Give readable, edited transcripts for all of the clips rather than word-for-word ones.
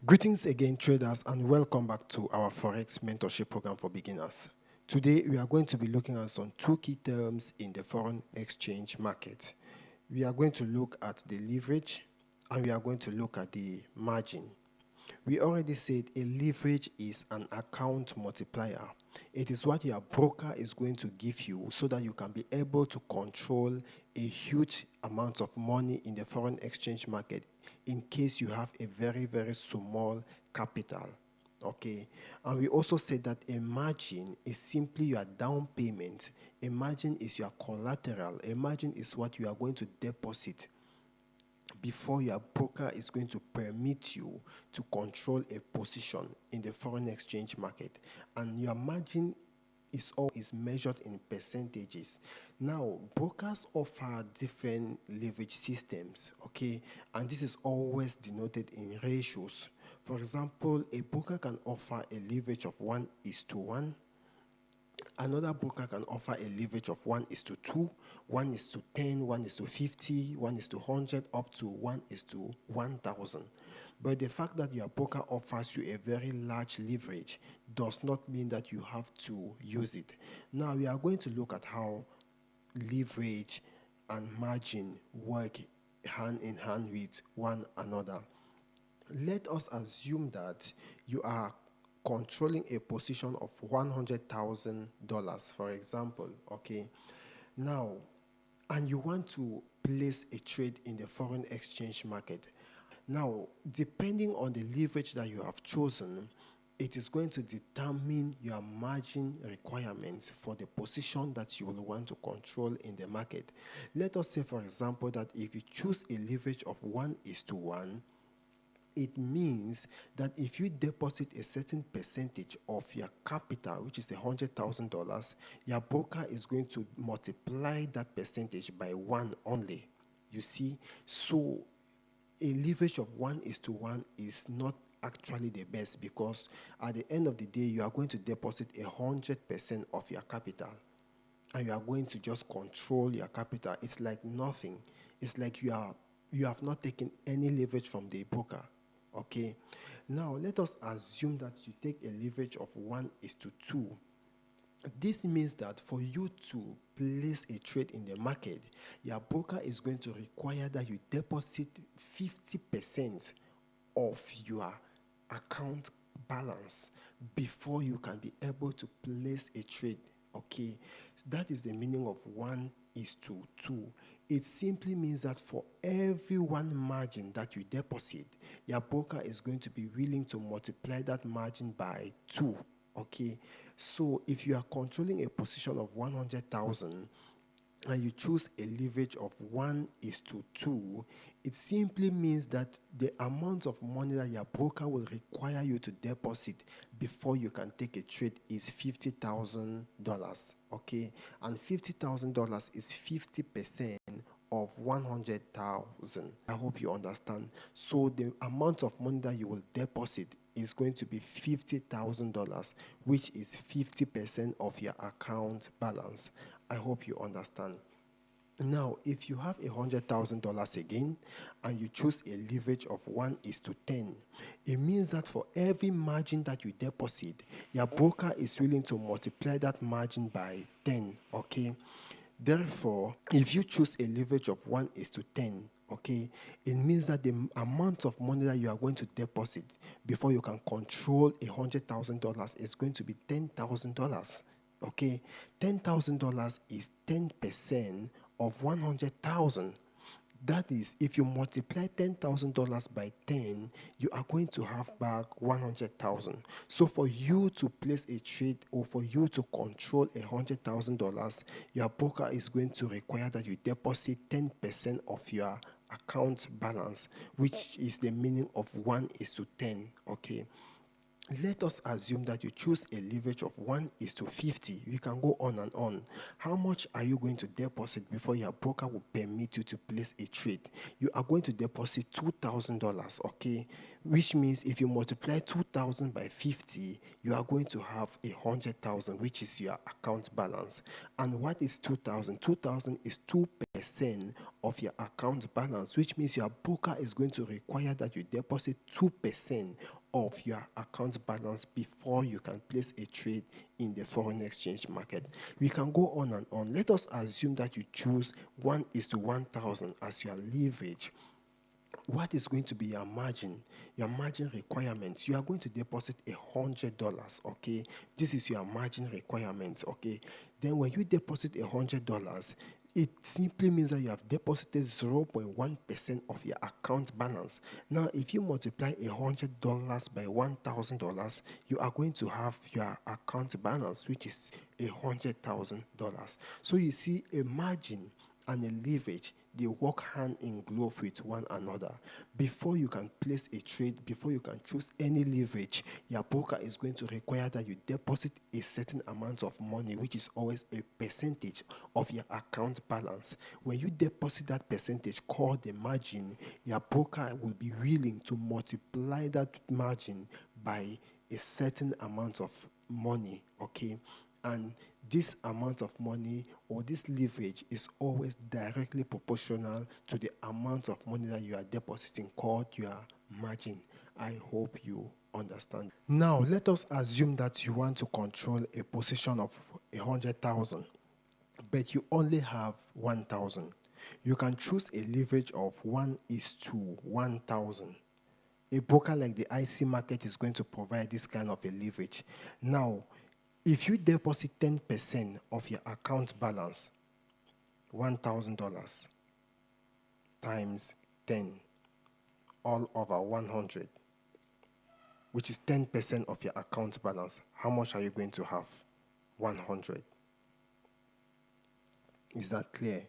Greetings again, traders, and welcome back to our Forex mentorship program for beginners. Today, we are going to be looking at some two key terms in the foreign exchange market. We are going to look at the leverage and we are going to look at the margin. We already said a leverage is an account multiplier. It is what your broker is going to give you so that you can be able to control a huge amount of money in the foreign exchange market in case you have a very, very small capital. Okay, and we also said that a margin is simply your down payment. A margin is your collateral. A margin is what you are going to deposit before your broker is going to permit you to control a position in the foreign exchange market, and your margin is measured in percentages. Now, brokers offer different leverage systems, okay, and this is always denoted in ratios. For example, a broker can offer a leverage of 1:1. Another broker can offer a leverage of 1:2, 1:10, 1:50, 1:100, up to 1:1000. But the fact that your broker offers you a very large leverage does not mean that you have to use it. Now, we are going to look at how leverage and margin work hand in hand with one another. Let us assume that you are controlling a position of $100,000, for example, okay? Now, and you want to place a trade in the foreign exchange market. Now, depending on the leverage that you have chosen, it is going to determine your margin requirements for the position that you will want to control in the market. Let us say, for example, that if you choose a leverage of 1:1, it means that if you deposit a certain percentage of your capital, which is $100,000, your broker is going to multiply that percentage by one only. You see, so a leverage of 1:1 is not actually the best, because at the end of the day, you are going to deposit 100% of your capital and you are going to just control your capital. It's like nothing. It's like you have not taken any leverage from the broker. Okay, now let us assume that you take a leverage of 1:2. This means that for you to place a trade in the market, your broker is going to require that you deposit 50% of your account balance before you can be able to place a trade. Okay, that is the meaning of 1:2. It simply means that for every one margin that you deposit, your broker is going to be willing to multiply that margin by 2. Okay, so if you are controlling a position of 100,000 and you choose a leverage of 1:2, it simply means that the amount of money that your broker will require you to deposit before you can take a trade is $50,000. Okay, and $50,000 is 50% of 100,000. I hope you understand. So the amount of money that you will deposit is going to be $50,000, which is 50% of your account balance. I hope you understand. Now, if you have $100,000 again and you choose a leverage of 1:10, it means that for every margin that you deposit, your broker is willing to multiply that margin by 10. Okay, therefore, if you choose a leverage of 1:10, okay, it means that the amount of money that you are going to deposit before you can control $100,000 is going to be $10,000. Okay, $10,000 is 10% of 100,000. That is, if you multiply $10,000 by 10, you are going to have back 100,000. So for you to place a trade or for you to control $100,000, your broker is going to require that you deposit 10% of your account balance, which is the meaning of 1:10. Okay. Let us assume that you choose a leverage of 1:50. We can go on and on. How much are you going to deposit before your broker will permit you to place a trade? You are going to deposit $2,000, okay? Which means if you multiply 2,000 by 50, you are going to have 100,000, which is your account balance. And what is 2,000? 2,000 is 2% of your account balance, which means your broker is going to require that you deposit 2% of your account balance before you can place a trade in the foreign exchange market. We can go on and on. Let us assume that you choose 1:1,000 as your leverage. What is going to be your margin? Your margin requirements. You are going to deposit $100, okay? This is your margin requirements, okay? Then when you deposit $100, it simply means that you have deposited 0.1% of your account balance. Now, if you multiply $100 by $1,000, you are going to have your account balance, which is $100,000. So you see, a margin and a leverage, they work hand in glove with one another. Before you can place a trade, before you can choose any leverage, your broker is going to require that you deposit a certain amount of money, which is always a percentage of your account balance. When you deposit that percentage called the margin, your broker will be willing to multiply that margin by a certain amount of money, okay? And this amount of money or this leverage is always directly proportional to the amount of money that you are depositing, called your margin. I hope you understand. Now, let us assume that you want to control a position of 100,000, but you only have 1,000. You can choose a leverage of 1:1,000. A broker like the IC market is going to provide this kind of a leverage. Now, if you deposit 10% of your account balance, $1,000 times 10 all over 100, which is 10% of your account balance, how much are you going to have? 100. Is that clear?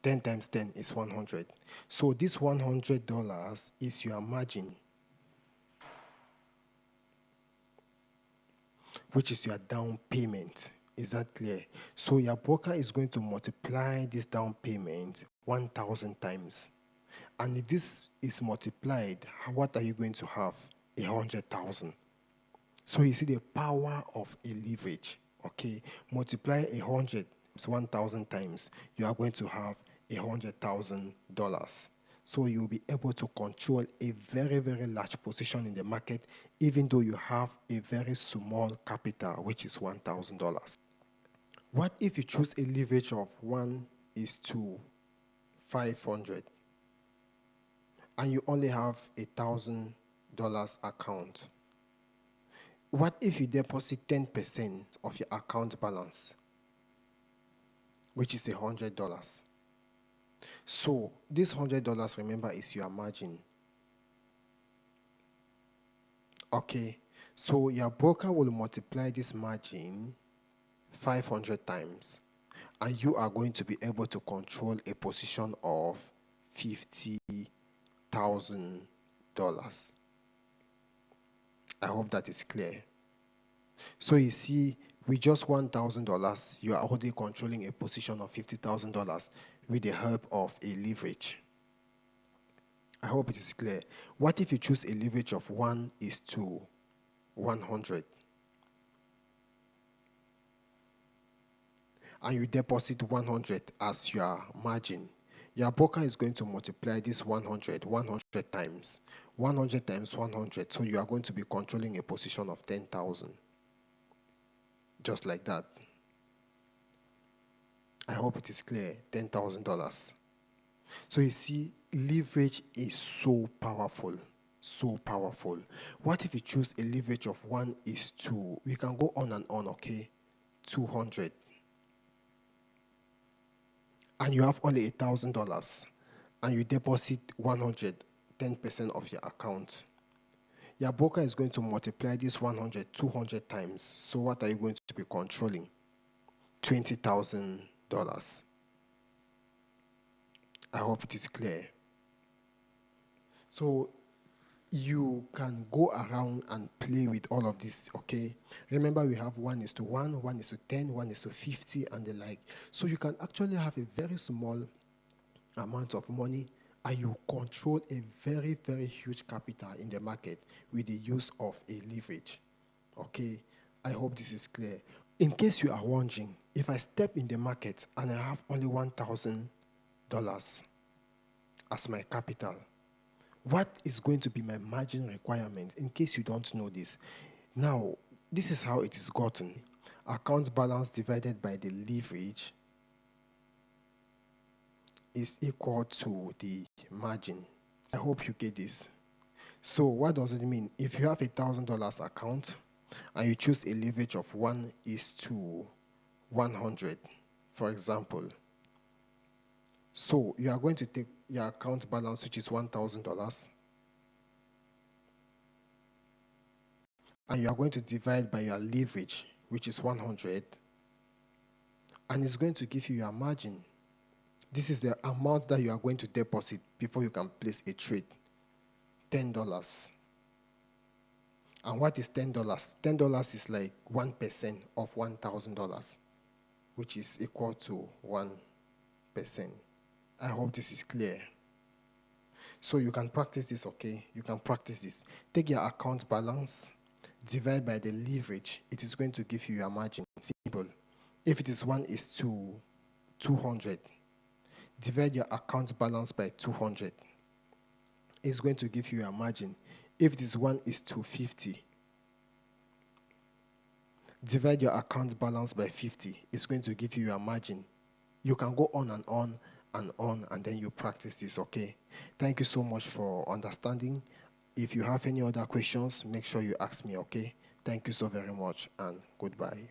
10 times 10 is 100. So this $100 is your margin, which is your down payment. Is that clear? So your broker is going to multiply this down payment 1,000 times. And if this is multiplied, what are you going to have? 100,000. So you see the power of a leverage. Okay, multiply 100 1,000 times, you are going to have $100,000. So you'll be able to control a very, very large position in the market, even though you have a very small capital, which is $1,000. What if you choose a leverage of 1:500 and you only have $1,000 account? What if you deposit 10% of your account balance, which is $100? So this $100, remember, is your margin. Okay, so your broker will multiply this margin 500 times, and you are going to be able to control a position of $50,000. I hope that is clear. So you see, with just $1,000, you are already controlling a position of $50,000 with the help of a leverage. I hope it is clear. What if you choose a leverage of 1:100 and you deposit 100 as your margin? Your broker is going to multiply this 100 times. 100 times 100, so you are going to be controlling a position of 10,000. Just like that. I hope it is clear. $10,000. So you see, leverage is so powerful. So powerful. What if you choose a leverage of 1:2? We can go on and on, okay? 200. And you have only $1,000 and you deposit 100, 10% of your account. Your broker is going to multiply this 100 200 times. So what are you going to be controlling? $20,000. I hope it is clear. So you can go around and play with all of this, okay? Remember, we have 1:1, 1:10, 1:50, and the like. So you can actually have a very small amount of money and you control a very, very huge capital in the market with the use of a leverage. Okay, I hope this is clear. In case you are wondering, if I step in the market and I have only $1,000 as my capital, what is going to be my margin requirement in case you don't know this? Now, this is how it is gotten. Account balance divided by the leverage is equal to the margin. I hope you get this. So what does it mean? If you have $1,000 account and you choose a leverage of 1:100, for example, so you are going to take your account balance, which is $1,000, and you are going to divide by your leverage, which is 100, and it's going to give you your margin. This is the amount that you are going to deposit before you can place a trade. $10. And what is $10? $10 is like 1% of $1,000, which is equal to 1%. I hope this is clear. So you can practice this, okay? You can practice this. Take your account balance, divide by the leverage. It is going to give you your margin. Simple. If it is 1:200, divide your account balance by 200. It's going to give you your margin. If it is 1:50, divide your account balance by 50. It's going to give you your margin. You can go on and on and on, and then you practice this, okay? Thank you so much for understanding. If you have any other questions, make sure you ask me, okay? Thank you so very much, and goodbye.